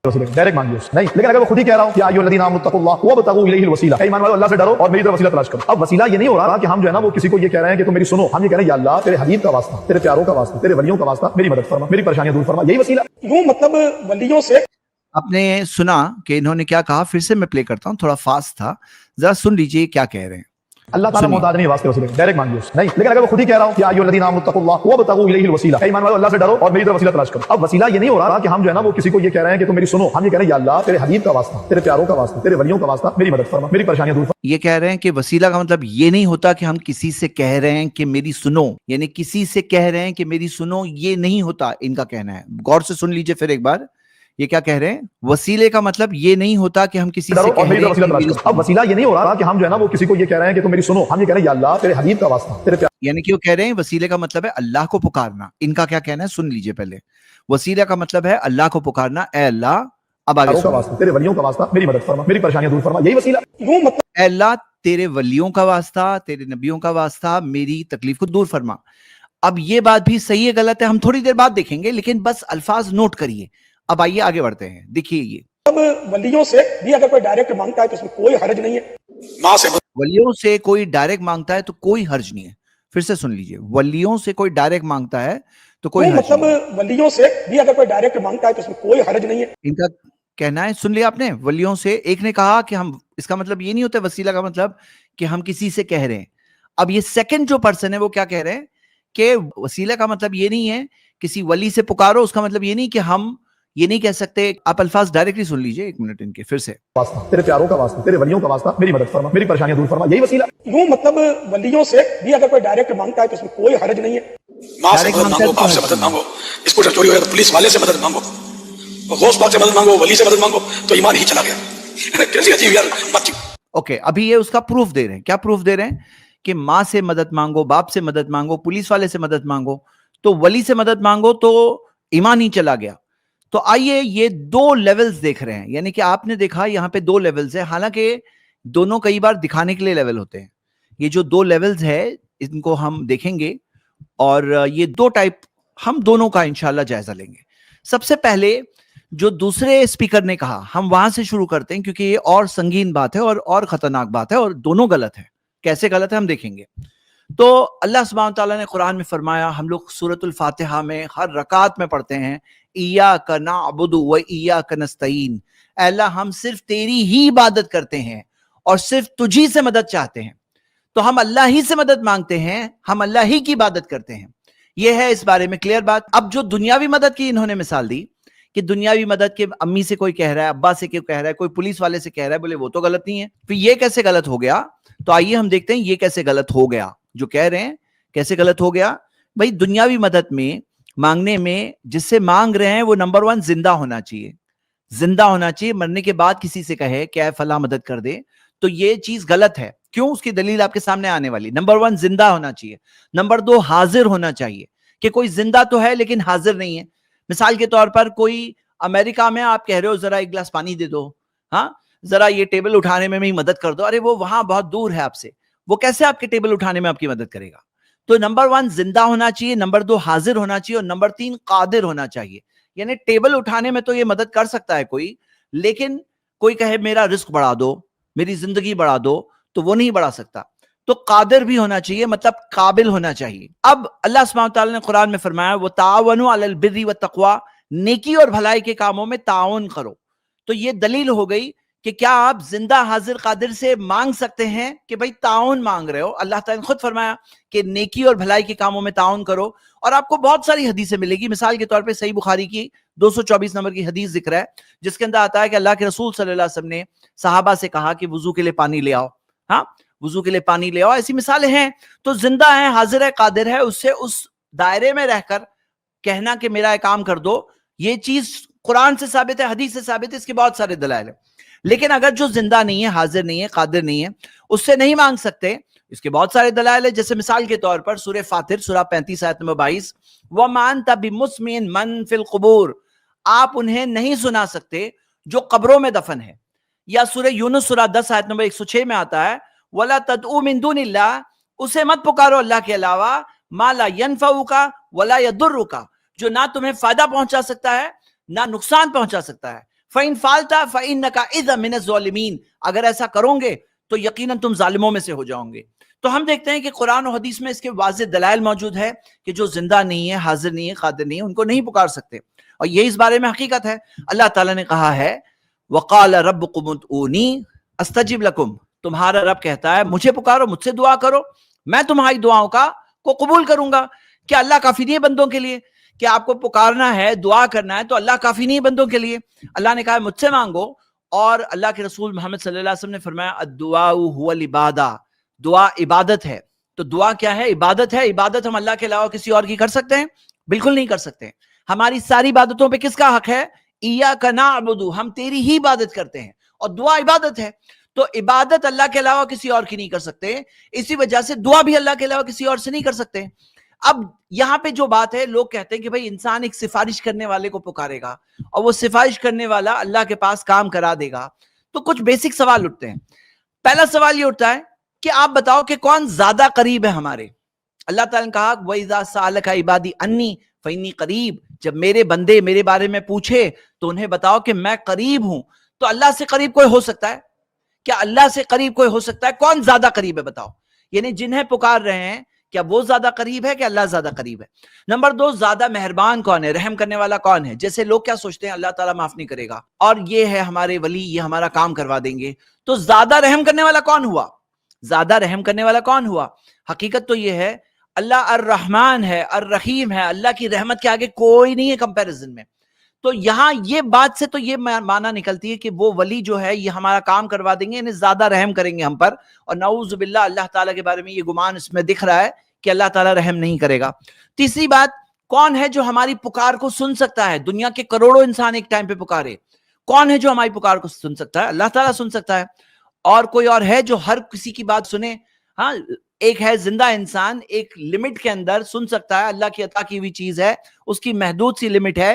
Direct مانگیے اس نہیں، لیکن اگر وہ خود ہی کہہ رہا ہوں کہ ایھا الذین آمنوا اتقوا اللہ وابتغوا الیہ الوسیلہ، اے ایمان والو اللہ سے ڈرو اور میری طرف وسیلہ تلاش کرو. اب وسیلہ یہ نہیں ہو رہا کہ ہم جو ہے نا وہ کسی کو یہ کہہ رہے ہیں کہ تم میری سنو، ہم یہ کہہ رہے ہیں یا اللہ تیرے حبیب کا واسطہ، تیرے پیاروں کا واسطہ، تیرے ولیوں کا واسطہ میری مدد فرما، میری پریشانیاں دور فرما، یہی وسیلہ. یوں مطلب ولیوں سے آپ نے سنا کہ انہوں نے کیا کہا؟ پھر سے میں پلے کرتا ہوں، تھوڑا فاسٹ تھا، ذرا سن لیجئے کیا کہہ رہے ہیں. اللہ تعالیٰ محتاج نہیں واسطے وسیلے ڈائریکٹ مانگیے اس نہیں، لیکن اگر وہ خود ہی کہہ رہا ہوں کہ ایھا الذین آمنوا اتقوا اللہ وابتغوا الیہ الوسیلہ، اے ایمان والو اللہ سے ڈرو اور میری طرف وسیلہ تلاش کرو. اب وسیلہ یہ نہیں ہو رہا کہ ہم جو ہے نا وہ کسی کو یہ کہہ رہے ہیں کہ تم میری سنو، ہم یہ کہہ رہے ہیں یا اللہ تیرے حبیب کا واسطہ، تیرے پیاروں کا واسطہ، تیرے ولیوں کا واسطہ میری مدد فرما، میری پریشانیاں دور فرما. یہ کہہ رہے ہیں کہ وسیلہ کا مطلب یہ نہیں ہوتا کہ ہم کسی سے کہہ رہے ہیں کہ میری سنو، یعنی کسی سے کہہ رہے ہیں کہ میری سنو، یہ نہیں ہوتا ان کا کہنا ہے. غور سے سن لیجئے پھر ایک بار یہ کیا کہہ رہے ہیں. وسیلے کا مطلب یہ نہیں ہوتا کہ ہم کسی سے ڈرو کہہ اور میری رہے طرف ہیں وسیلہ کہ تلاش کرو. اب وسیلہ یہ نہیں ہو رہا کہ ہم جو ہے نا وہ کسی کو یہ کہہ رہے ہیں کہ تم میری سنو، ہم یہ کہہ رہے ہیں یا اللہ تیرے حبیب کا واسطہ، تیرے یعنی کہ وہ کہہ رہے ہیں وسیلے کا مطلب ہے اللہ کو پکارنا. ان کا کیا کہنا ہے سن لیجئے پہلے. وسیلہ کا مطلب ہے اللہ کو پکارنا، اے اللہ. اب آگے پیاروں کا واسطہ، تیرے ولیوں کا واسطہ میری مدد فرما، میری پریشانیاں دور فرما، یہی وسیلہ. یوں مطلب اے اللہ تیرے ولیوں کا واسطہ، تیرے نبیوں کا واسطہ میری تکلیف کو دور فرما. اب یہ بات بھی صحیح ہے غلط ہے ہم تھوڑی دیر بعد دیکھیں گے، لیکن بس الفاظ نوٹ کریے. اب آئیے آگے بڑھتے ہیں. دیکھیے یہ ولیوں سے بھی اگر کوئی ڈائریکٹ مانگتا ہے تو اس میں کوئی حرج نہیں ہے. ماں سے ولیوں سے کوئی ڈائریکٹ مانگتا ہے تو کوئی حرج نہیں ہے. پھر سے سن لیجئے، ولیوں سے کوئی ڈائریکٹ مانگتا ہے تو کوئی یوں حرج مطلب نہیں ہے. ولیوں سے بھی اگر کوئی ڈائریکٹ مانگتا ہے تو اس میں کوئی حرج نہیں ہے. ان کا کہنا ہے، سن لیا آپ نے. ولیوں سے ایک نے کہا کہ ہم، اس کا مطلب یہ نہیں ہوتا وسیلہ کا مطلب کہ ہم کسی سے کہہ رہے ہیں. اب یہ سیکنڈ جو پرسن ہے وہ کیا کہہ رہے ہیں کہ وسیلہ کا مطلب یہ نہیں ہے کسی ولی سے پکارو، اس کا مطلب یہ نہیں کہ ہم یہ نہیں کہہ سکتے. آپ الفاظ ڈائریکٹلی سن لیجئے ایک منٹ ان کے پھر سے. واسطہ، تیرے پیاروں کا واسطہ، تیرے ولیوں کا واسطہ میری مدد فرما، میری پریشانیاں دور فرما، یہی وسیلہ. یوں مطلب ولیوں سے بھی اگر کوئی ڈائریکٹ مانگتا ہے تو اس میں کوئی حرج نہیں ہے. ماں سے مدد مانگو، باپ سے مدد مانگو، اسکوٹر چوری ہو گیا تو پولیس والے سے مدد مانگو، غوث پاک سے مدد مانگو، ولی سے مدد مانگو، تو ایمان ہی چلا گیا. کیسی عجیب یار بات. اوکے، ابھی یہ اس کا پروف دے رہے ہیں. کیا پروف دے رہے ہیں؟ کہ ماں سے مدد مانگو، باپ سے مدد مانگو، پولیس والے سے مدد مانگو، تو ولی سے مدد مانگو تو ایمان ہی چلا گیا. تو آئیے یہ دو لیولز دیکھ رہے ہیں، یعنی کہ آپ نے دیکھا یہاں پہ دو لیولز ہیں، حالانکہ دونوں کئی بار دکھانے کے لیے لیول ہوتے ہیں. یہ جو دو لیولز ہے ان کو ہم دیکھیں گے اور یہ دو ٹائپ ہم دونوں کا انشاءاللہ جائزہ لیں گے. سب سے پہلے جو دوسرے اسپیکر نے کہا ہم وہاں سے شروع کرتے ہیں کیونکہ یہ اور سنگین بات ہے اور خطرناک بات ہے اور دونوں غلط ہے. کیسے غلط ہے ہم دیکھیں گے. تو اللہ سبحانہ تعالیٰ نے قرآن میں فرمایا، ہم لوگ سورۃ الفاتحہ میں ہر رکعت میں پڑھتے ہیں ایاک نعبد و ایاک نستعین، اے اللہ ہم صرف تیری ہی عبادت کرتے ہیں اور صرف تجھی سے مدد چاہتے ہیں. تو ہم اللہ ہی سے مدد مانگتے ہیں، ہم اللہ ہی کی عبادت کرتے ہیں. یہ ہے اس بارے میں کلیئر بات. اب جو دنیاوی مدد کی انہوں نے مثال دی کہ دنیاوی مدد کے امی سے کوئی کہہ رہا ہے، ابا سے کوئی کہہ رہا ہے، کوئی پولیس والے سے کہہ رہا ہے، بولے وہ تو غلط نہیں ہے. پھر یہ کیسے غلط ہو گیا؟ تو آئیے ہم دیکھتے ہیں یہ کیسے غلط ہو گیا. جو کہہ رہے ہیں کیسے غلط ہو گیا. بھائی دنیاوی مدد میں مانگنے میں جس سے مانگ رہے ہیں وہ نمبر 1 زندہ ہونا چاہیے. زندہ ہونا چاہیے. مرنے کے بعد کسی سے کہے کہ اے فلاں مدد کر دے تو یہ چیز غلط ہے. کیوں؟ اس کی دلیل آپ کے سامنے آنے والی. نمبر 1 زندہ ہونا چاہیے. نمبر 2 حاضر ہونا چاہیے کہ کوئی زندہ تو ہے لیکن حاضر نہیں ہے. مثال کے طور پر کوئی امریکہ میں آپ کہہ رہے ہو ذرا ایک گلاس پانی دے دو، ہاں ذرا یہ ٹیبل اٹھانے میں بھی مدد کر دو. ارے وہ وہاں بہت دور ہے آپ سے، وہ کیسے آپ کے ٹیبل اٹھانے میں آپ کی مدد کرے گا؟ تو نمبر 1 زندہ ہونا چاہیے، نمبر 2 حاضر ہونا چاہیے اور نمبر 3 قادر ہونا چاہیے. یعنی ٹیبل اٹھانے میں تو یہ مدد کر سکتا ہے کوئی، لیکن کوئی کہے میرا رزق بڑھا دو، میری زندگی بڑھا دو، تو وہ نہیں بڑھا سکتا. تو قادر بھی ہونا چاہیے، مطلب قابل ہونا چاہیے. اب اللہ سبحانہ تعالیٰ نے قرآن میں فرمایا وَتَعَاوَنُوا عَلَى الْبِرِّ وَالتَّقْوَىٰ، نیکی اور بھلائی کے کاموں میں تعاون کرو. تو یہ دلیل ہو گئی کہ کیا آپ زندہ حاضر قادر سے مانگ سکتے ہیں کہ بھائی تعاون مانگ رہے ہو. اللہ تعالیٰ نے خود فرمایا کہ نیکی اور بھلائی کے کاموں میں تعاون کرو، اور آپ کو بہت ساری حدیثیں ملے گی. مثال کے طور پہ صحیح بخاری کی 224 نمبر کی حدیث ذکر ہے جس کے اندر آتا ہے کہ اللہ کے رسول صلی اللہ علیہ وسلم نے صحابہ سے کہا کہ وضو کے لیے پانی لے آؤ. ہاں وضو کے لیے پانی لے آؤ. ایسی مثالیں ہیں. تو زندہ ہے، حاضر ہے، قادر ہے، اس سے اس دائرے میں رہ کر کہنا کہ میرا ایک کام کر دو، یہ چیز قرآن سے ثابت ہے، حدیث سے ثابت ہے، اس کے بہت سارے دلائل ہیں. لیکن اگر جو زندہ نہیں ہے، حاضر نہیں ہے، قادر نہیں ہے، اس سے نہیں مانگ سکتے، اس کے بہت سارے دلائل ہیں. جیسے مثال کے طور پر سورہ فاطر سورہ 35 آیت نمبر 22 وَمَا أَنْتَ بِمُسْمِعٍ مَنْ فِي الْقُبُورِ، آپ انہیں نہیں سنا سکتے جو قبروں میں دفن ہے. یا سورہ یونس سورہ 10 آیت نمبر 106 میں آتا ہے وَلَا تَدْعُوا مِن دُونِ اللَّهِ، اسے مت پکارو اللہ کے علاوہ، مَا لَا يَنْفَعُكَ وَلَا يَضُرُّكَ، جو نہ تمہیں فائدہ پہنچا سکتا ہے نہ نقصان پہنچا سکتا ہے. فَإِن فَعَلْتَ فَإِنَّكَ إِذًا مِنَ الظَّالِمِينَ، اگر ایسا کرو گے تو یقیناً تم ظالموں میں سے ہو جاؤ گے. تو ہم دیکھتے ہیں کہ قرآن و حدیث میں اس کے واضح دلائل موجود ہے کہ جو زندہ نہیں ہے، حاضر نہیں ہے، قادر نہیں ہے، ان کو نہیں پکار سکتے. اور یہ اس بارے میں حقیقت ہے. اللہ تعالیٰ نے کہا ہے وَقَالَ رَبُّكُمُ ادْعُونِي أَسْتَجِبْ لَكُمْ، تمہارا رب کہتا ہے مجھے پکارو، مجھ سے دعا کرو، میں تمہاری دعاؤں کو قبول کروں گا. کیا اللہ کافی نہیں ہے بندوں کے لیے؟ کہ آپ کو پکارنا ہے، دعا کرنا ہے، تو اللہ کافی نہیں ہے بندوں کے لیے؟ اللہ نے کہا مجھ سے مانگو. اور اللہ کے رسول محمد صلی اللہ علیہ وسلم نے فرمایا الدعاء هو العبادہ، دعا عبادت ہے. تو دعا کیا ہے؟ عبادت ہے. عبادت ہم اللہ کے علاوہ کسی اور کی کر سکتے ہیں؟ بالکل نہیں کر سکتے. ہماری ساری عبادتوں پہ کس کا حق ہے؟ ایاک نعبد، ہم تیری ہی عبادت کرتے ہیں، اور دعا عبادت ہے. تو عبادت اللہ کے علاوہ کسی اور کی نہیں کر سکتے، اسی وجہ سے دعا بھی اللہ کے علاوہ کسی اور سے نہیں کر سکتے. اب یہاں پہ جو بات ہے، لوگ کہتے ہیں کہ بھائی انسان ایک سفارش کرنے والے کو پکارے گا اور وہ سفارش کرنے والا اللہ کے پاس کام کرا دے گا. تو کچھ بیسک سوال اٹھتے ہیں. پہلا سوال یہ اٹھتا ہے کہ آپ بتاؤ کہ کون زیادہ قریب ہے ہمارے؟ اللہ تعالیٰ نے کہا وَإِذَا سَأَلَكَ عِبَادِي عَنِّي فَإِنِّي قَرِيبٌ، جب میرے بندے میرے بارے میں پوچھے تو انہیں بتاؤ کہ میں قریب ہوں. تو اللہ سے قریب کوئی ہو سکتا ہے؟ کیا اللہ سے قریب کوئی ہو سکتا ہے؟ کون زیادہ قریب ہے بتاؤ؟ یعنی جنہیں پکار رہے ہیں کیا وہ زیادہ قریب ہے کہ اللہ زیادہ قریب ہے؟ نمبر 2، زیادہ مہربان کون ہے، رحم کرنے والا کون ہے؟ جیسے لوگ کیا سوچتے ہیں اللہ تعالیٰ معاف نہیں کرے گا، اور یہ ہے ہمارے ولی، یہ ہمارا کام کروا دیں گے. تو زیادہ رحم کرنے والا کون ہوا؟ زیادہ رحم کرنے والا کون ہوا؟ حقیقت تو یہ ہے اللہ الرحمن ہے، الرحیم ہے، اللہ کی رحمت کے آگے کوئی نہیں ہے کمپیریزن میں. تو یہاں یہ بات سے تو یہ معنی نکلتی ہے کہ وہ ولی جو ہے یہ ہمارا کام کروا دیں گے، یعنی زیادہ رحم کریں گے ہم پر. اور نعوذ باللہ اللہ تعالیٰ کے بارے میں یہ گمان اس میں دکھ رہا ہے کہ اللہ تعالیٰ رحم نہیں کرے گا. تیسری بات، کون ہے جو ہماری پکار کو سن سکتا ہے؟ دنیا کے کروڑوں انسان ایک ٹائم پہ پکارے، کون ہے جو ہماری پکار کو سن سکتا ہے؟ اللہ تعالیٰ سن سکتا ہے. اور کوئی اور ہے جو ہر کسی کی بات سنے؟ ہاں، ایک ہے زندہ انسان، ایک لمٹ کے اندر سن سکتا ہے، اللہ کی عطا کی ہوئی چیز ہے، اس کی محدود سی لمٹ ہے.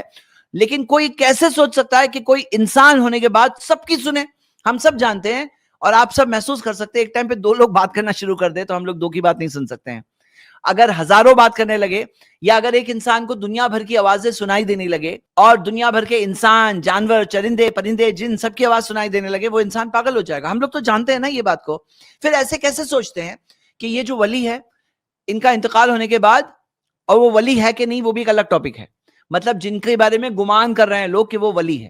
لیکن کوئی کیسے سوچ سکتا ہے کہ کوئی انسان ہونے کے بعد سب کی سنے؟ ہم سب جانتے ہیں اور آپ سب محسوس کر سکتے ہیں، ایک ٹائم پہ 2 لوگ بات کرنا شروع کر دے تو ہم لوگ 2 کی بات نہیں سن سکتے ہیں. اگر ہزاروں بات کرنے لگے، یا اگر ایک انسان کو دنیا بھر کی آوازیں سنائی دینے لگے اور دنیا بھر کے انسان، جانور، چرندے، پرندے، جن سب کی آواز سنائی دینے لگے، وہ انسان پاگل ہو جائے گا. ہم لوگ تو جانتے ہیں نا یہ بات کو. پھر ایسے کیسے سوچتے ہیں کہ یہ جو ولی ہے ان کا انتقال ہونے کے بعد، اور وہ ولی ہے کہ نہیں وہ بھی ایک الگ ٹاپک ہے، مطلب جن کے بارے میں گمان کر رہے ہیں لوگ کہ وہ ولی ہے،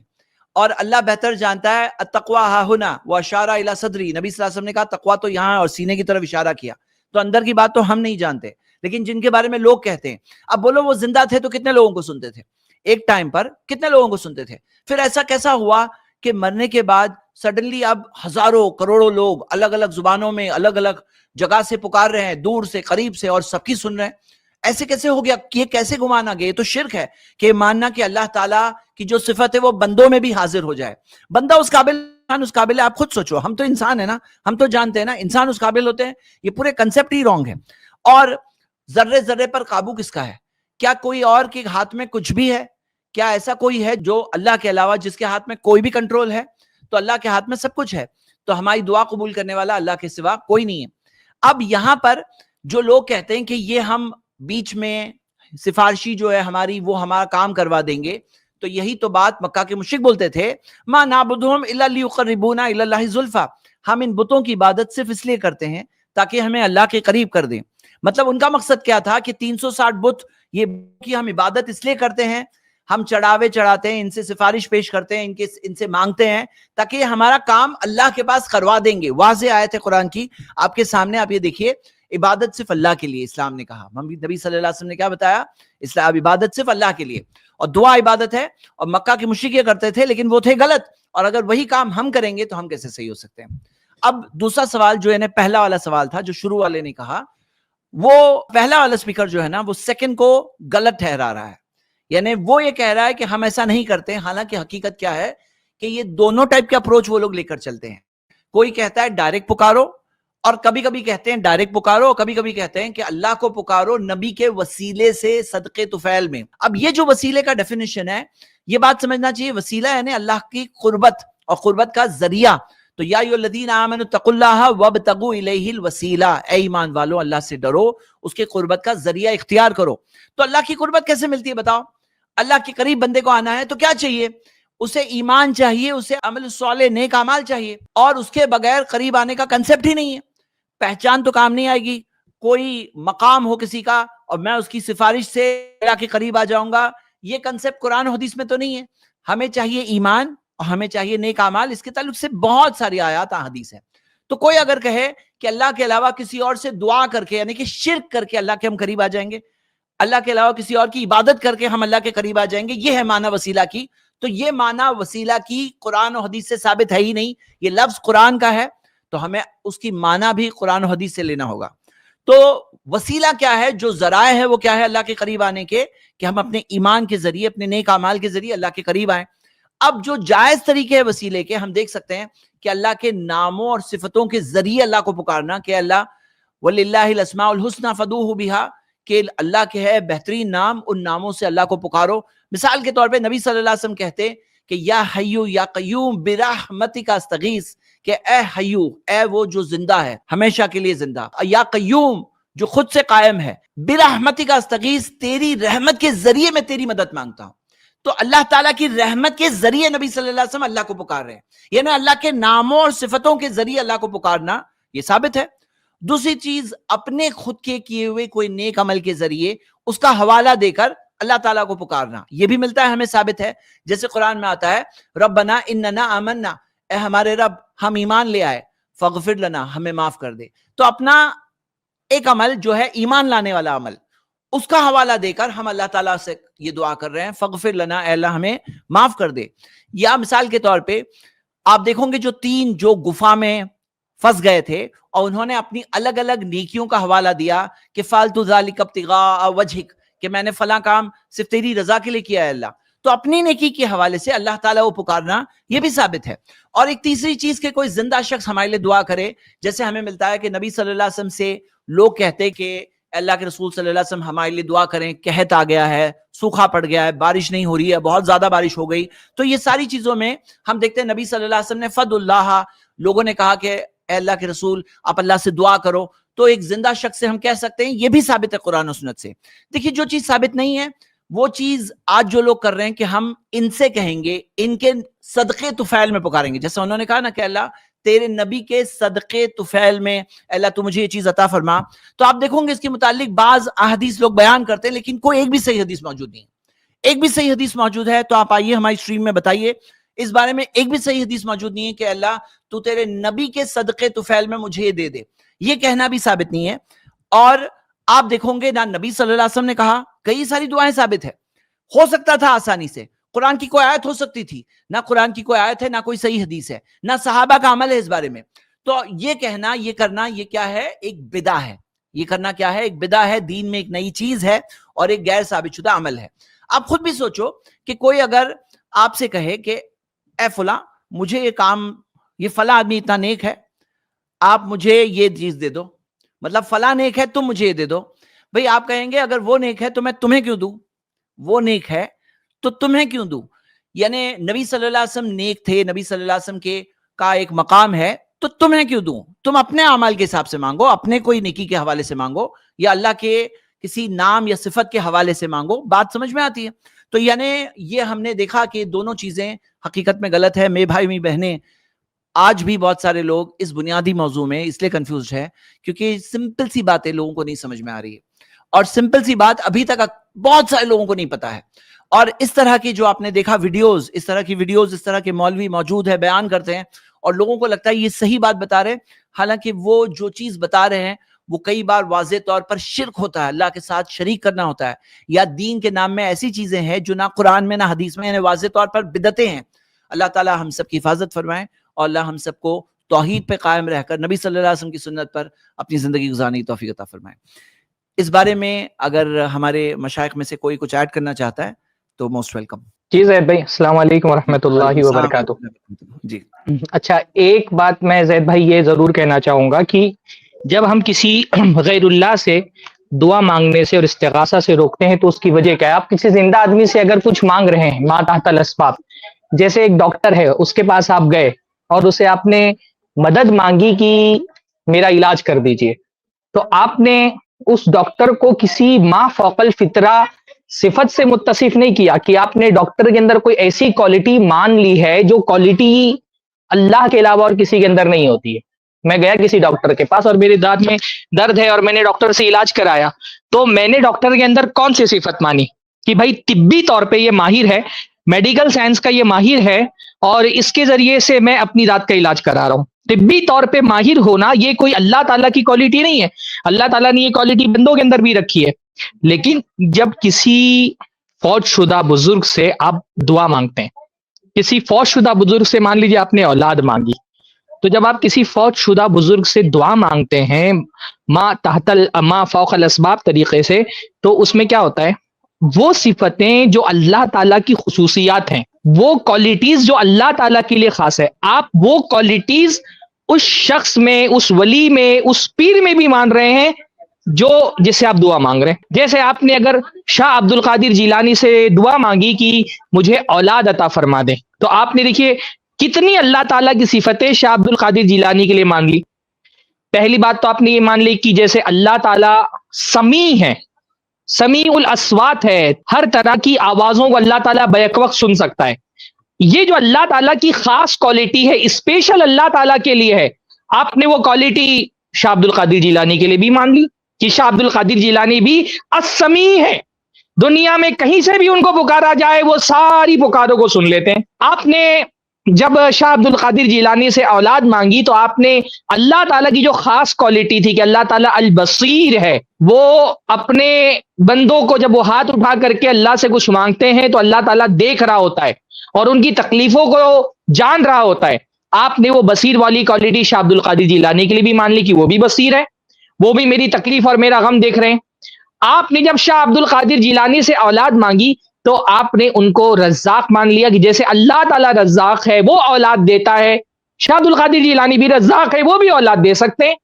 اور اللہ بہتر جانتا ہے. التقوی ہا ہنا واشارہ الی صدری، نبی صلی اللہ علیہ وسلم نے کہا تقوی تو یہاں اور سینے کی طرف اشارہ کیا. تو اندر کی بات تو ہم نہیں جانتے، لیکن جن کے بارے میں لوگ کہتے ہیں. اب بولو وہ زندہ تھے تو کتنے لوگوں کو سنتے تھے؟ ایک ٹائم پر کتنے لوگوں کو سنتے تھے؟ پھر ایسا کیسا ہوا کہ مرنے کے بعد سڈنلی اب ہزاروں کروڑوں لوگ الگ الگ زبانوں میں الگ الگ جگہ سے پکار رہے ہیں، دور سے قریب سے، اور سب کی سن رہے ہیں؟ ایسے کیسے ہو گیا؟ یہ کیسے گمان آ گیا؟ یہ تو شرک ہے کہ ماننا کہ اللہ تعالیٰ کی جو صفت ہے وہ بندوں میں بھی حاضر ہو جائے. بندہ اس قابل ہے. آپ خود سوچو، ہم تو انسان ہے نا، ہم تو جانتے ہیں نا انسان اس قابل ہوتے ہیں. یہ پورے کنسپٹ ہی رانگ ہے. اور ذرے ذرے پر قابو کس کا ہے؟ کیا کوئی اور کے ہاتھ میں کچھ بھی ہے؟ کیا ایسا کوئی ہے جو اللہ کے علاوہ جس کے ہاتھ میں کوئی بھی کنٹرول ہے؟ تو اللہ کے ہاتھ میں سب کچھ ہے. تو ہماری دعا قبول کرنے والا اللہ کے سوا کوئی نہیں ہے. اب یہاں پر جو لوگ کہتے ہیں کہ یہ ہم بیچ میں سفارشی جو ہے ہماری، وہ ہمارا کام کروا دیں گے، تو یہی تو بات مکہ کے مشرک بولتے تھے، ما نعبدہم الا لیقربونا الی اللہ زلفا، ہم ان بتوں کی عبادت صرف اس لیے کرتے ہیں تاکہ ہمیں اللہ کے قریب کر دیں. مطلب ان کا مقصد کیا تھا کہ 360 بت، یہ کی ہم عبادت اس لیے کرتے ہیں، ہم چڑھاوے چڑھاتے ہیں، ان سے سفارش پیش کرتے ہیں، ان سے مانگتے ہیں تاکہ ہمارا کام اللہ کے پاس کروا دیں گے. واضح آیت ہے قرآن کی آپ کے سامنے، آپ یہ دیکھیے، عبادت صرف اللہ کے لیے اسلام نے کہا. نبی صلی اللہ علیہ وسلم نے کیا بتایا؟ اسلام عبادت صرف اللہ کے لیے، اور دعا عبادت ہے. اور مکہ کے مشرک یہ کرتے تھے لیکن وہ تھے غلط، اور اگر وہی کام ہم کریں گے تو ہم کیسے صحیح ہو سکتے ہیں؟ اب دوسرا سوال جو ہے نا، پہلا والا سوال تھا جو شروع والے نے کہا، وہ پہلا والا اسپیکر جو ہے نا وہ سیکنڈ کو غلط ٹھہرا رہا ہے. یعنی وہ یہ کہہ رہا ہے کہ ہم ایسا نہیں کرتے، حالانکہ حقیقت کیا ہے کہ یہ دونوں ٹائپ کے اپروچ وہ لوگ لے کر چلتے ہیں. کوئی کہتا ہے ڈائریکٹ پکارو، اور کبھی کبھی کہتے ہیں ڈائریکٹ پکارو، اور کبھی کبھی کہتے ہیں کہ اللہ کو پکارو نبی کے وسیلے سے صدقے طفیل میں. اب یہ جو وسیلے کا ڈیفینیشن ہے، یہ بات سمجھنا چاہیے. وسیلہ یعنی اللہ کی قربت، اور قربت کا ذریعہ. تو یا ایھا الذین آمنوا اتقوا اللہ وابتغوا الیہ الوسیلہ، اے ایمان والو اللہ سے ڈرو، اس کے قربت کا ذریعہ اختیار کرو. تو اللہ کی قربت کیسے ملتی ہے بتاؤ؟ اللہ کے قریب بندے کو آنا ہے تو کیا چاہیے؟ اسے ایمان چاہیے, اسے عمل صالح نیک اعمال چاہیے, اور اس کے بغیر قریب آنے کا کنسپٹ ہی نہیں ہے. پہچان تو کام نہیں آئے گی, کوئی مقام ہو کسی کا اور میں اس کی سفارش سے اللہ کے قریب آ جاؤں گا, یہ کنسپٹ قرآن و حدیث میں تو نہیں ہے. ہمیں چاہیے ایمان اور ہمیں چاہیے نیک اعمال. اس کے تعلق سے بہت ساری آیات احادیث ہیں. تو کوئی اگر کہے کہ اللہ کے علاوہ کسی اور سے دعا کر کے, یعنی کہ شرک کر کے اللہ کے ہم قریب آ جائیں گے, اللہ کے علاوہ کسی اور کی عبادت کر کے ہم اللہ کے قریب آ جائیں گے, یہ ہے معنی وسیلہ کی. تو یہ معنی وسیلہ کی قرآن و حدیث سے ثابت ہے ہی نہیں. یہ لفظ قرآن کا ہے تو ہمیں اس کی معنی بھی قرآن و حدیث سے لینا ہوگا. تو وسیلہ کیا ہے, جو ذرائع ہے وہ کیا ہے اللہ کے قریب آنے کے, کہ ہم اپنے ایمان کے ذریعے, اپنے نیک اعمال کے ذریعے اللہ کے قریب آئیں. اب جو جائز طریقے ہیں وسیلے کے, ہم دیکھ سکتے ہیں کہ اللہ کے ناموں اور صفتوں کے ذریعے اللہ کو پکارنا, کہ اللہ وَلِلَّهِ الْأَسْمَاءُ الْحُسْنَى فَادْعُوهُ بِهَا, کہ اللہ کے ہے بہترین نام, ان ناموں سے اللہ کو پکارو. مثال کے طور پہ نبی صلی اللہ علیہ وسلم کہتے کہ یا حیو یا قیوم برحمتک استغیث, کہ اے حیو, اے وہ جو زندہ ہے ہمیشہ کے لیے زندہ, یا قیوم جو خود سے قائم ہے, برحمتک استغیث, تیری رحمت کے ذریعے میں تیری مدد مانگتا ہوں. تو اللہ تعالیٰ کی رحمت کے ذریعے نبی صلی اللہ علیہ وسلم اللہ کو پکار رہے ہیں, یعنی اللہ کے ناموں اور صفتوں کے ذریعے اللہ کو پکارنا یہ ثابت ہے. دوسری چیز, اپنے خود کے کیے ہوئے کوئی نیک عمل کے ذریعے اس کا حوالہ دے کر اللہ تعالیٰ کو پکارنا, یہ بھی ملتا ہے, ہمیں ثابت ہے. جیسے قرآن میں آتا ہے ربنا اننا آمنا, اے ہمارے رب ہم ایمان لے آئے, فاغفر لنا, ہمیں معاف کر دے. تو اپنا ایک عمل جو ہے ایمان لانے والا عمل, اس کا حوالہ دے کر ہم اللہ تعالیٰ سے یہ دعا کر رہے ہیں فاغفر لنا, اے اللہ ہمیں معاف کر دے. یا مثال کے طور پہ آپ دیکھو گے جو 3 جو گفا میں پھنس گئے تھے اور انہوں نے اپنی الگ الگ نیکیوں کا حوالہ دیا کہ فالتو ذالک ابتغاء وجہک, کہ میں نے فلاں کام صرف تیری رضا کے لیے کیا ہے اللہ. تو اپنی نیکی کے حوالے سے اللہ تعالیٰ کو پکارنا یہ بھی ثابت ہے. اور ایک تیسری چیز کہ کوئی زندہ شخص ہمارے لیے دعا کرے, جیسے ہمیں ملتا ہے کہ نبی صلی اللہ علیہ وسلم سے لوگ کہتے کہ اللہ کے رسول صلی اللہ علیہ وسلم ہمارے لیے دعا کریں, قحط آ گیا ہے, سوکھا پڑ گیا ہے, بارش نہیں ہو رہی ہے, بہت زیادہ بارش ہو گئی. تو یہ ساری چیزوں میں ہم دیکھتے ہیں نبی صلی اللہ علیہ وسلم نے فد اللہ, لوگوں نے کہا کہ اے اللہ کے رسول آپ اللہ سے دعا کرو. تو ایک زندہ شخص سے ہم کہہ سکتے ہیں, یہ بھی ثابت ہے قرآن و سنت سے. دیکھیے جو چیز ثابت نہیں ہے وہ چیز آج جو لوگ کر رہے ہیں کہ ہم ان سے کہیں گے, ان کے صدقے طفیل میں پکاریں گے, جیسے انہوں نے کہا نا کہ اللہ تیرے نبی کے صدقے طفیل میں اللہ تو مجھے یہ چیز عطا فرما. تو آپ دیکھو گے اس کے متعلق بعض احادیث لوگ بیان کرتے ہیں, لیکن کوئی ایک بھی صحیح حدیث موجود نہیں. ایک بھی صحیح حدیث موجود ہے تو آپ آئیے ہماری اسٹریم میں بتائیے, اس بارے میں ایک بھی صحیح حدیث موجود نہیں ہے کہ اللہ تو تیرے نبی کے صدقے طفیل میں مجھے یہ دے دے. یہ کہنا بھی ثابت نہیں ہے. اور آپ دیکھو گے نہ نبی صلی اللہ علیہ وسلم نے کہا, کئی ساری دعائیں ثابت ہے, ہو سکتا تھا آسانی سے, قرآن کی کوئی آیت ہو سکتی تھی, نہ قرآن کی کوئی آیت ہے, نہ کوئی صحیح حدیث ہے, نہ صحابہ کا عمل ہے اس بارے میں. تو یہ کہنا, یہ کرنا, یہ کیا ہے, ایک بدعہ ہے. یہ کرنا کیا ہے, ایک بدعہ ہے, دین میں ایک نئی چیز ہے اور ایک غیر ثابت شدہ عمل ہے. آپ خود بھی سوچو کہ کوئی اگر آپ سے کہے کہ اے فلاں مجھے یہ کام, یہ فلاں آدمی اتنا نیک ہے, آپ مجھے یہ چیز دے دو, مطلب فلاں نیک ہے تم مجھے یہ دے دو. بھئی آپ کہیں گے اگر وہ نیک ہے تو میں تمہیں کیوں دوں, وہ نیک ہے تو تمہیں کیوں دوں. یعنی نبی صلی اللہ علیہ وسلم نیک تھے, نبی صلی اللہ علیہ وسلم کے کا ایک مقام ہے, تو تمہیں کیوں دوں. تم اپنے اعمال کے حساب سے مانگو, اپنے کوئی نیکی کے حوالے سے مانگو, یا اللہ کے کسی نام یا صفت کے حوالے سے مانگو. بات سمجھ میں آتی ہے. تو یعنی یہ ہم نے دیکھا کہ دونوں چیزیں حقیقت میں غلط ہے. میرے بھائی میری بہنیں, آج بھی بہت سارے لوگ اس بنیادی موضوع میں اس لیے کنفیوزڈ ہے کیونکہ سمپل سی باتیں لوگوں کو نہیں سمجھ میں آ رہی ہے, اور سمپل سی بات ابھی تک بہت سارے لوگوں کو نہیں پتا ہے. اور اس طرح کی جو آپ نے دیکھا ویڈیوز, اس طرح کی ویڈیوز, اس طرح کے مولوی موجود ہے, بیان کرتے ہیں اور لوگوں کو لگتا ہے یہ صحیح بات بتا رہے ہیں, حالانکہ وہ جو چیز بتا رہے ہیں وہ کئی بار واضح طور پر شرک ہوتا ہے, اللہ کے ساتھ شریک کرنا ہوتا ہے, یا دین کے نام میں ایسی چیزیں ہیں جو نہ قرآن میں نہ حدیث میں, یعنی واضح طور پر بدعتیں ہیں. اللہ تعالی ہم سب کی حفاظت فرمائیں اور اللہ ہم سب کو توحید پہ قائم رہ کر نبی صلی اللہ علیہ وسلم کی سنت پر اپنی زندگی گزارنے کی توفیق عطا فرمائیں. اس بارے میں اگر ہمارے مشائخ میں سے کوئی کچھ ایڈ کرنا چاہتا ہے تو موسٹ ویلکم. جی زید بھائی, السلام علیکم ورحمۃ اللہ وبرکاتہ. جی اچھا, ایک بات میں زید بھائی یہ ضرور کہنا چاہوں گا کہ جب ہم کسی غیر اللہ سے دعا مانگنے سے اور استغاثہ سے روکتے ہیں تو اس کی وجہ کیا ہے؟ آپ کسی زندہ آدمی سے اگر کچھ مانگ رہے ہیں ما تحت الاسباب, جیسے ایک ڈاکٹر ہے اس کے پاس آپ گئے اور اسے آپ نے مدد مانگی کہ میرا علاج کر دیجئے, تو آپ نے اس ڈاکٹر کو کسی ما فوق الفطرہ صفت سے متصف نہیں کیا کہ آپ نے ڈاکٹر کے اندر کوئی ایسی کوالٹی مان لی ہے جو کوالٹی اللہ کے علاوہ اور کسی کے اندر نہیں ہوتی ہے. میں گیا کسی ڈاکٹر کے پاس اور میرے دانت میں درد ہے اور میں نے ڈاکٹر سے علاج کرایا, تو میں نے ڈاکٹر کے اندر کون سی صفت مانی کہ بھائی طبی طور پہ یہ ماہر ہے, میڈیکل سائنس کا یہ ماہر ہے اور اس کے ذریعے سے میں اپنی دانت کا علاج کرا رہا ہوں. طبی طور پہ ماہر ہونا یہ کوئی اللہ تعالیٰ کی کوالٹی نہیں ہے. اللہ تعالیٰ نے یہ کوالٹی بندوں کے اندر بھی رکھی ہے. لیکن جب کسی فوت شدہ بزرگ سے آپ دعا مانگتے ہیں, کسی فوت شدہ بزرگ سے مان لیجیے آپ نے اولاد مانگی, تو جب آپ کسی فوت شدہ بزرگ سے دعا مانگتے ہیں ما فوق الاسباب طریقے سے, تو اس میں کیا ہوتا ہے, وہ صفتیں جو اللہ تعالیٰ کی خصوصیات ہیں, وہ کوالٹیز جو اللہ تعالیٰ کے لیے خاص ہے, آپ وہ کوالٹیز اس شخص میں, اس ولی میں, اس پیر میں بھی مان رہے ہیں جو جس سے آپ دعا مانگ رہے ہیں. جیسے آپ نے اگر شاہ عبد القادر جیلانی سے دعا مانگی کہ مجھے اولاد عطا فرما دیں, تو آپ نے دیکھیے کتنی اللہ تعالیٰ کی صفتیں شاہ عبد القادر جیلانی کے لیے مان لی. پہلی بات تو آپ نے یہ مان لی کہ جیسے اللہ تعالیٰ سمیع ہے, سمیع الاصوات ہے, ہر طرح کی آوازوں کو اللہ تعالیٰ بیک وقت سن سکتا ہے. یہ جو اللہ تعالیٰ کی خاص کوالٹی ہے, اسپیشل اللہ تعالیٰ کے لیے ہے, آپ نے وہ کوالٹی شاہ عبد القادر جیلانی کے لیے بھی مان لی کہ شاہ عبد القادر جیلانی بھی السمیع ہے, دنیا میں کہیں سے بھی ان کو پکارا جائے وہ ساری پکاروں کو سن لیتے ہیں. آپ نے جب شاہ عبد القادر جیلانی سے اولاد مانگی تو آپ نے اللہ تعالیٰ کی جو خاص کوالٹی تھی کہ اللہ تعالیٰ البصیر ہے, وہ اپنے بندوں کو جب وہ ہاتھ اٹھا کر کے اللہ سے کچھ مانگتے ہیں تو اللہ تعالیٰ دیکھ رہا ہوتا ہے اور ان کی تکلیفوں کو جان رہا ہوتا ہے. آپ نے وہ بصیر والی کوالٹی شاہ عبد القادر جیلانی کے لیے بھی مان لی کہ وہ بھی بصیر ہے, وہ بھی میری تکلیف اور میرا غم دیکھ رہے ہیں. آپ نے جب شاہ عبد القادر جیلانی سے اولاد مانگی تو آپ نے ان کو رزاق مان لیا کہ جیسے اللہ تعالیٰ رزاق ہے, وہ اولاد دیتا ہے, شاہ عبد القادر جیلانی بھی رزاق ہے, وہ بھی اولاد دے سکتے ہیں.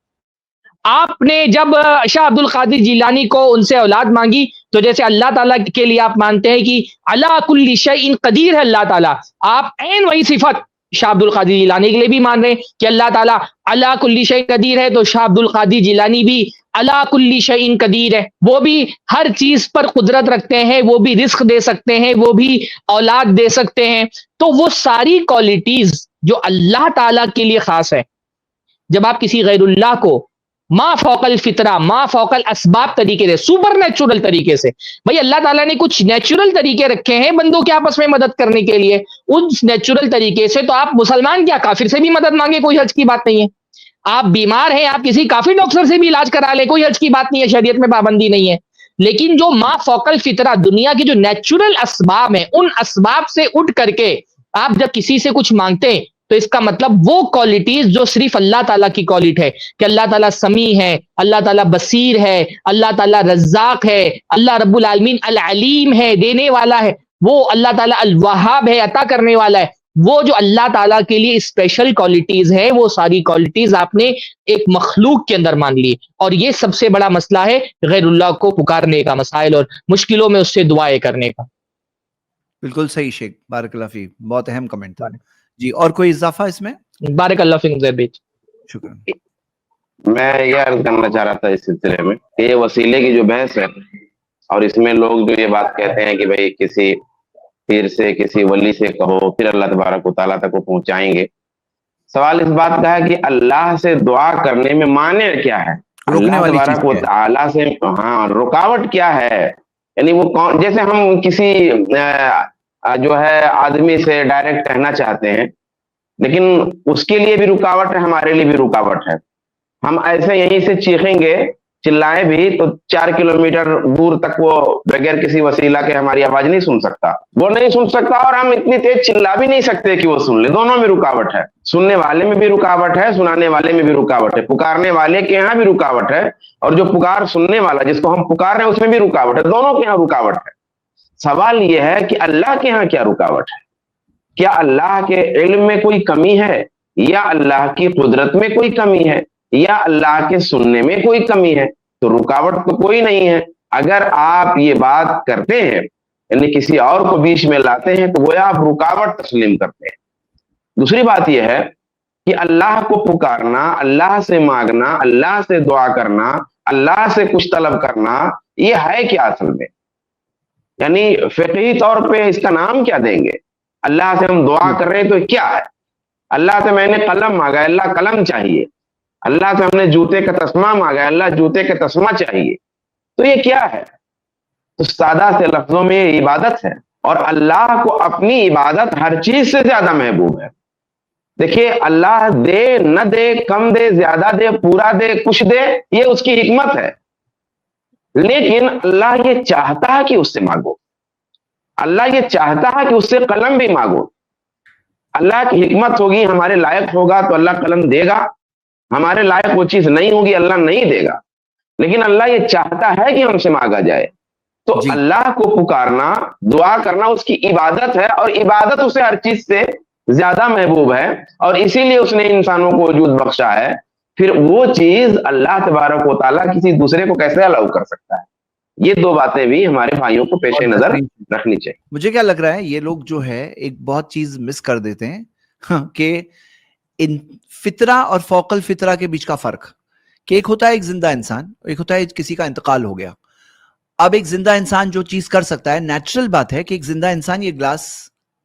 آپ نے جب شاہ عبد القادر جیلانی کو ان سے اولاد مانگی تو جیسے اللہ تعالیٰ کے لیے آپ مانتے ہیں کہ علی کل شیء قدیر ہے اللہ تعالیٰ, آپ عین وہی صفت شاہ عبد القادر جیلانی کے لیے بھی مان رہے ہیں کہ اللہ تعالیٰ علی کل شیء قدیر ہے, تو شاہ عبد القادر جیلانی بھی علی کل شیء قدیر ہے, وہ بھی ہر چیز پر قدرت رکھتے ہیں, وہ بھی رزق دے سکتے ہیں, وہ بھی اولاد دے سکتے ہیں. تو وہ ساری کوالٹیز جو اللہ تعالیٰ کے لیے خاص ہے, جب آپ کسی غیر اللہ کو ما فوق الفطرہ, ما فوق الاسباب طریقے سے, سپر نیچرل طریقے سے, بھائی اللہ تعالیٰ نے کچھ نیچرل طریقے رکھے ہیں بندوں کے آپس میں مدد کرنے کے لیے, اس نیچرل طریقے سے تو آپ مسلمان کیا کافر سے بھی مدد مانگے, کوئی حرج کی بات نہیں ہے. آپ بیمار ہیں, آپ کسی کافر ڈاکٹر سے بھی علاج کرا لیں, کوئی حرج کی بات نہیں ہے, شریعت میں پابندی نہیں ہے. لیکن جو ما فوق الفطرہ دنیا کے جو نیچرل اسباب ہیں, ان اسباب سے اٹھ کر کے آپ جب کسی سے کچھ مانگتے ہیں تو اس کا مطلب وہ کوالٹیز جو صرف اللہ تعالیٰ کی کوالٹی ہے کہ اللہ تعالیٰ سمیع ہے, اللہ تعالیٰ بصیر ہے, اللہ تعالیٰ رزاق ہے, اللہ رب العالمین العلیم ہے, دینے والا ہے, وہ اللہ تعالیٰ الوہاب ہے, عطا کرنے والا ہے, وہ جو اللہ تعالیٰ کے لیے اسپیشل کوالٹیز ہیں, وہ ساری کوالٹیز آپ نے ایک مخلوق کے اندر مان لی. اور یہ سب سے بڑا مسئلہ ہے غیر اللہ کو پکارنے کا, مسائل اور مشکلوں میں اس سے دعائیں کرنے کا. بالکل صحیح شیخ, بارک اللہ فیک, بہت اہم کمنٹ تھا جی. اور کوئی اضافہ اس میں؟ بارک اللہ فیک زید بھائی. شکریہ. میں یہ عرض کرنا چاہ رہا تھا اس سلسلے میں کہ یہ وسیلے کی جو بحث ہے, اور اس میں لوگ جو یہ بات کہتے ہیں کہ بھائی کسی پیر سے, کسی ولی سے کہو پھر اللہ تبارک و تعالیٰ تک کو پہنچائیں گے. سوال اس بات کا ہے کہ اللہ سے دعا کرنے میں مانع کیا ہے, اللہ تبارک و تعالیٰ سے ہاں رکاوٹ کیا ہے. یعنی وہ کون, جیسے ہم کسی جو ہے آدمی سے ڈائریکٹ کہنا چاہتے ہیں لیکن اس کے لیے بھی رکاوٹ ہے, ہمارے لیے بھی رکاوٹ ہے. ہم ایسے یہیں سے چیخیں گے, چلائیں بھی تو 4 کلومیٹر دور تک وہ بغیر کسی وسیلہ کے ہماری آواز نہیں سن سکتا, وہ نہیں سن سکتا, اور ہم اتنی تیز چلا بھی نہیں سکتے کہ وہ سن لے. دونوں میں رکاوٹ ہے, سننے والے میں بھی رکاوٹ ہے, سنانے والے میں بھی رکاوٹ ہے, پکارنے والے کے یہاں بھی رکاوٹ ہے, اور جو پکار سننے والا جس کو ہم پکار رہے ہیں اس میں بھی رکاوٹ ہے. دونوں کے یہاں رکاوٹ ہے. سوال یہ ہے کہ اللہ کے ہاں کیا رکاوٹ ہے؟ کیا اللہ کے علم میں کوئی کمی ہے, یا اللہ کی قدرت میں کوئی کمی ہے, یا اللہ کے سننے میں کوئی کمی ہے؟ تو رکاوٹ تو کوئی نہیں ہے. اگر آپ یہ بات کرتے ہیں یعنی کسی اور کو بیچ میں لاتے ہیں تو وہ آپ رکاوٹ تسلیم کرتے ہیں. دوسری بات یہ ہے کہ اللہ کو پکارنا, اللہ سے مانگنا, اللہ سے دعا کرنا, اللہ سے کچھ طلب کرنا, یہ ہے کیا اصل میں؟ یعنی فقہی طور پہ اس کا نام کیا دیں گے؟ اللہ سے ہم دعا کر رہے ہیں تو کیا ہے؟ اللہ سے میں نے قلم مانگا، اللہ قلم چاہیے. اللہ سے ہم نے جوتے کا تسمہ مانگا، اللہ جوتے کا تسمہ چاہیے. تو یہ کیا ہے؟ تو سادہ سے لفظوں میں یہ عبادت ہے، اور اللہ کو اپنی عبادت ہر چیز سے زیادہ محبوب ہے. دیکھیے، اللہ دے نہ دے، کم دے زیادہ دے، پورا دے کچھ دے، یہ اس کی حکمت ہے. لیکن اللہ یہ چاہتا ہے کہ اس سے مانگو، اللہ یہ چاہتا ہے کہ اس سے قلم بھی مانگو. اللہ کی حکمت ہوگی، ہمارے لائق ہوگا تو اللہ قلم دے گا، ہمارے لائق وہ چیز نہیں ہوگی اللہ نہیں دے گا. لیکن اللہ یہ چاہتا ہے کہ ہم سے مانگا جائے. تو اللہ کو پکارنا، دعا کرنا اس کی عبادت ہے، اور عبادت اسے ہر چیز سے زیادہ محبوب ہے، اور اسی لیے اس نے انسانوں کو وجود بخشا ہے. پھر وہ چیز اللہ تبارک و تعالیٰ کسی دوسرے کو کیسے الاؤ کر سکتا ہے؟ یہ دو باتیں بھی ہمارے بھائیوں کو پیش نظر رکھنی چاہیے. مجھے کیا لگ رہا ہے، یہ لوگ جو ہے ایک بہت چیز مس کر دیتے ہیں کہ ان فطرہ اور فوق الفطرہ کے بیچ کا فرق، کہ ایک ہوتا ہے ایک زندہ انسان، ایک ہوتا ہے کسی کا انتقال ہو گیا. اب ایک زندہ انسان جو چیز کر سکتا ہے، نیچرل بات ہے کہ ایک زندہ انسان یہ گلاس،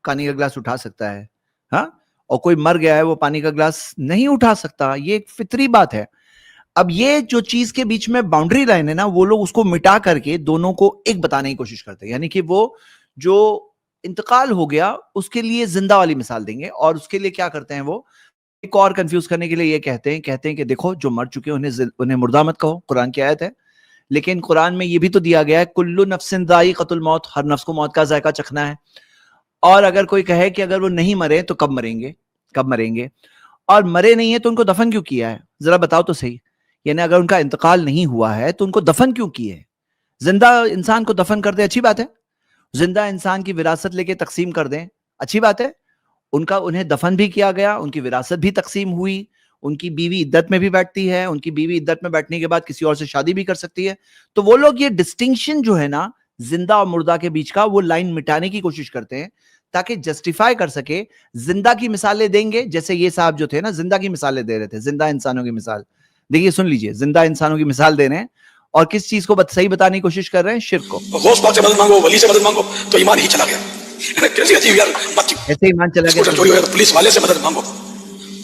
پانی کا گلاس اٹھا سکتا ہے، ہاں، اور کوئی مر گیا ہے وہ پانی کا گلاس نہیں اٹھا سکتا. یہ ایک فطری بات ہے. اب یہ جو چیز کے بیچ میں باؤنڈری لائن ہے نا، وہ لوگ اس کو مٹا کر کے دونوں کو ایک بتانے کی کوشش کرتے ہیں. یعنی کہ وہ جو انتقال ہو گیا اس کے لیے زندہ والی مثال دیں گے، اور اس کے لیے کیا کرتے ہیں، وہ ایک اور کنفیوز کرنے کے لیے یہ کہتے ہیں کہ دیکھو جو مر چکے انہیں مردہ مت کہو، قرآن کی آیت ہے. لیکن قرآن میں یہ بھی تو دیا گیا ہے کلو نفس ذائقۃ الموت، ہر نفس کو موت کا ذائقہ چکھنا ہے. اور اگر کوئی کہے کہ اگر وہ نہیں مرے تو کب مریں گے، اور مرے نہیں ہیں تو ان کو دفن کیوں کیا ہے؟ ذرا بتاؤ تو صحیح. یعنی اگر ان کا انتقال نہیں ہوا ہے تو ان کو دفن کیوں کیے ہے؟ زندہ انسان کو دفن کر دیں اچھی بات ہے، زندہ انسان کی وراثت لے کے تقسیم کر دیں اچھی بات ہے. انہیں دفن بھی کیا گیا، ان کی وراثت بھی تقسیم ہوئی، ان کی بیوی عدت میں بھی بیٹھتی ہے، ان کی بیوی عدت میں بیٹھنے کے بعد کسی اور سے شادی بھی کر سکتی ہے. تو وہ لوگ یہ ڈسٹنکشن جو ہے نا زندہ اور مردہ کے بیچ کا، وہ لائن مٹانے کی کوشش کرتے ہیں تاکہ جسٹیفائی کر سکے. زندہ کی مثالیں دیں گے، جیسے یہ صاحب جو تھے نا زندہ کی مثالیں دے رہے تھے، زندہ انسانوں کی مثال دیکھیے، سن لیجئے، زندہ انسانوں کی مثال دے رہے ہیں اور کس چیز کو صحیح بتانے کی کوشش کر رہے ہیں؟ شرک کو. غوث پاک سے مدد مانگو، ولی سے مدد مانگو تو ایمان ہی چلا گیا. کیسی عجیب یار بات. ایسے ایمان چلا گیا. چوری ہو گیا تو پولیس والے سے مدد مانگو.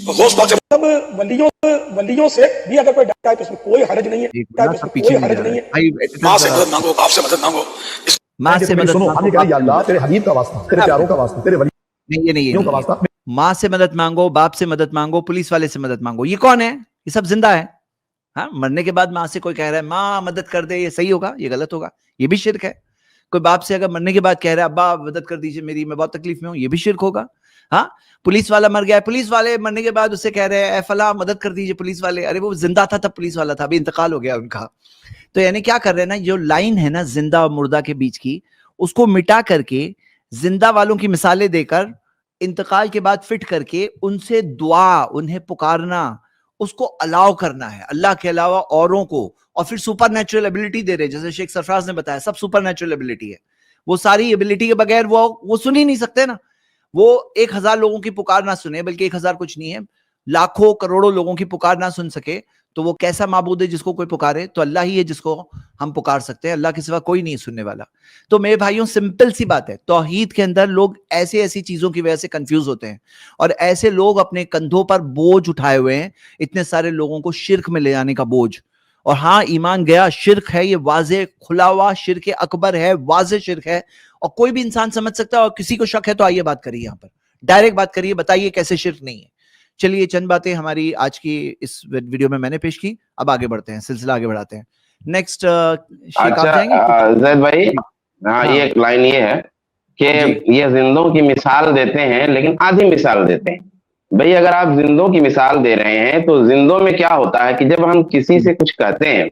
غوث پاک سے سب ولیوں سے بھی اگر کوئی ڈرتا ہے تو اس میں کوئی حرج نہیں ہے، کوئی حرج نہیں ہے. ماں سے مدد مانگو، باپ سے مدد مانگو. ماں سے مدد سنو، ہم یہ کہہ رہے ہیں یا اللہ تیرے حبیب کا واسطہ، تیرے پیاروں کا واسطہ، تیرے ولیوں کا واسطہ. ماں سے مدد مانگو، باپ سے مدد مانگو، پولیس والے سے مدد مانگو. یہ کون ہے؟ یہ سب زندہ ہے. ہاں، مرنے کے بعد ماں سے کوئی کہہ رہا ہے ماں مدد کر دے، یہ صحیح ہوگا؟ یہ غلط ہوگا، یہ بھی شرک ہے. کوئی باپ سے اگر مرنے کے بعد کہہ رہا ہے ابا مدد کر دیجئے میری، میں بہت تکلیف میں ہوں، یہ بھی شرک ہوگا. ہاں، پولیس والا مر گیا ہے، پولیس والے مرنے کے بعد اس سے کہہ رہے ہیں اے فلاں مدد کر دیجئے پولیس والے، ارے وہ زندہ تھا تب پولیس والا تھا، ابھی انتقال ہو گیا ان کا. تو یعنی کیا کر رہے ہیں نا، جو لائن ہے نا زندہ اور مردہ کے بیچ کی، اس کو مٹا کر کے زندہ والوں کی مثالیں دے کر انتقال کے بعد فٹ کر کے ان سے دعا، انہیں پکارنا، اس کو الاؤ کرنا ہے اللہ کے علاوہ اوروں کو. اور پھر سپر نیچرل ایبلٹی دے رہے، جیسے شیخ سرفراز نے بتایا سب سپر نیچرل ایبلٹی ہے. وہ ساری ایبلٹی کے بغیر وہ سن ہی نہیں سکتے نا. وہ 1000 لوگوں کی پکار نہ سنے، بلکہ 1000 کچھ نہیں ہے، لاکھوں کروڑوں لوگوں کی پکار نہ سن سکے تو وہ کیسا معبود ہے جس کو کوئی پکارے؟ تو اللہ ہی ہے جس کو ہم پکار سکتے ہیں، اللہ کے سوا کوئی نہیں سننے والا. تو میرے بھائیوں سمپل سی بات ہے، توحید کے اندر لوگ ایسی چیزوں کی وجہ سے کنفیوز ہوتے ہیں، اور ایسے لوگ اپنے کندھوں پر بوجھ اٹھائے ہوئے ہیں، اتنے سارے لوگوں کو شرک میں لے جانے کا بوجھ. اور ہاں، ایمان گیا، شرک ہے، یہ واضح کھلا ہوا شرک اکبر ہے، واضح شرک ہے، اور کوئی بھی انسان سمجھ سکتا ہے. اور کسی کو شک ہے تو آئیے بات کریے، یہاں پر ڈائریکٹ بات کریے، بتائیے کیسے شرک نہیں ہے. چلیے چند باتیں ہماری آج کی اس ویڈیو میں نے پیش کی، اب آگے بڑھتے ہیں، سلسلہ آگے بڑھاتے ہیں. نیکسٹ شیخ آپ جائیں گے؟ زید بھائی، ہاں، یہ ایک لائن یہ ہے کہ یہ زندوں کی مثال دیتے ہیں لیکن آدھی مثال دیتے ہیں. بھئی اگر آپ زندوں کی مثال دے رہے ہیں تو زندوں میں کیا ہوتا ہے کہ جب ہم کسی سے کچھ کہتے ہیں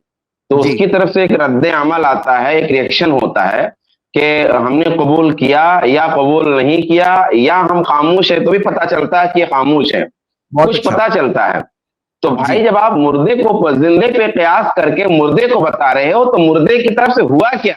تو اس کی طرف سے ایک رد عمل آتا ہے، ایک ریئیکشن ہوتا ہے کہ ہم نے قبول کیا یا قبول نہیں کیا، یا ہم خاموش ہیں تو بھی پتہ چلتا ہے کہ یہ خاموش ہے، کچھ پتہ چلتا ہے. تو بھائی جب آپ مردے کو زندے پہ قیاس کر کے مردے کو بتا رہے ہو تو مردے کی طرف سے ہوا کیا،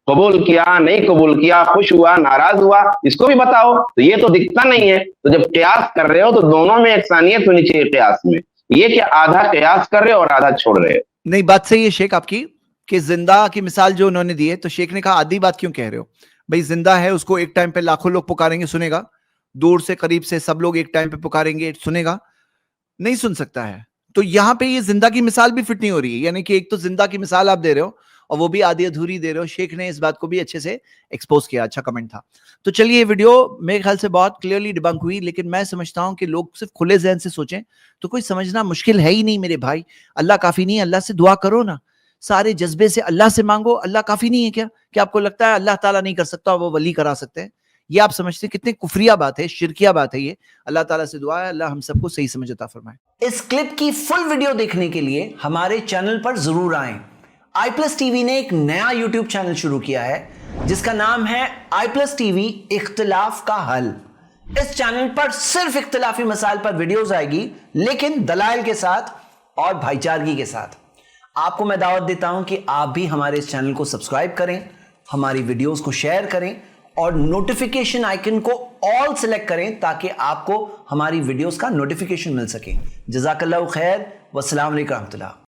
قبول کیا نہیں قبول کیا، خوش ہوا ناراض ہوا، اس کو بھی بتاؤ. تو یہ تو دکھتا نہیں ہے. تو جب قیاس کر رہے ہو تو دونوں میں یکسانیت ہونی چاہیے قیاس میں. یہ کہ آدھا قیاس کر رہے ہو اور آدھا چھوڑ رہے ہو. نہیں، بات صحیح ہے شیخ آپ کی. کہ زندہ کی مثال جو انہوں نے دی ہے, تو شیخ نے کہا آدھی بات کیوں کہہ رہے ہو بھائی, زندہ ہے اس کو ایک ٹائم پہ لاکھوں لوگ پکاریں گے سنے گا, دور سے قریب سے سب لوگ ایک ٹائم پہ پکاریں گے سنے گا, نہیں سن سکتا ہے. تو یہاں پہ یہ زندہ کی مثال بھی فٹ نہیں ہو رہی ہے, یعنی کہ ایک تو زندہ کی مثال آپ دے رہے ہو اور وہ بھی آدھی ادھوری دے رہے ہو. شیخ نے اس بات کو بھی اچھے سے ایکسپوز کیا, اچھا کمنٹ تھا. تو چلیے یہ ویڈیو میرے خیال سے بہت کلیئرلی ڈیبنک ہوئی, لیکن میں سمجھتا ہوں کہ لوگ صرف کھلے ذہن سے سوچیں تو کوئی سمجھنا مشکل ہے ہی نہیں میرے بھائی. اللہ کافی نہیں ہے, اللہ سے دعا کرو نا, سارے جذبے سے اللہ سے مانگو. اللہ کافی نہیں ہے کیا کہ آپ کو لگتا ہے اللہ تعالیٰ نہیں کر سکتا وہ ولی کرا سکتے ہیں؟ یہ آپ سمجھتے ہیں کتنے کفریہ بات ہے, شرکیہ بات ہے یہ. اللہ تعالیٰ سے دعا ہے اللہ ہم سب کو صحیح سمجھ عطا فرمائے. اس کلپ کی فل ویڈیو دیکھنے کے لیے ہمارے چینل پر ضرور آئیں. آئی پلس ٹی وی نے ایک نیا یوٹیوب چینل شروع کیا ہے جس کا نام ہے آئی پلس ٹی وی اختلاف کا حل. اس چینل پر صرف اختلافی مسائل پر ویڈیوز آئے گی, لیکن دلائل کے ساتھ اور بھائی چارگی کے ساتھ. آپ کو میں دعوت دیتا ہوں کہ آپ بھی ہمارے اس چینل کو سبسکرائب کریں, ہماری ویڈیوز کو شیئر کریں اور نوٹیفیکیشن آئیکن کو آل سلیکٹ کریں تاکہ آپ کو ہماری ویڈیوز کا نوٹیفیکیشن مل سکے. جزاک اللہ خیر, والسلام علیکم ورحمۃ اللہ.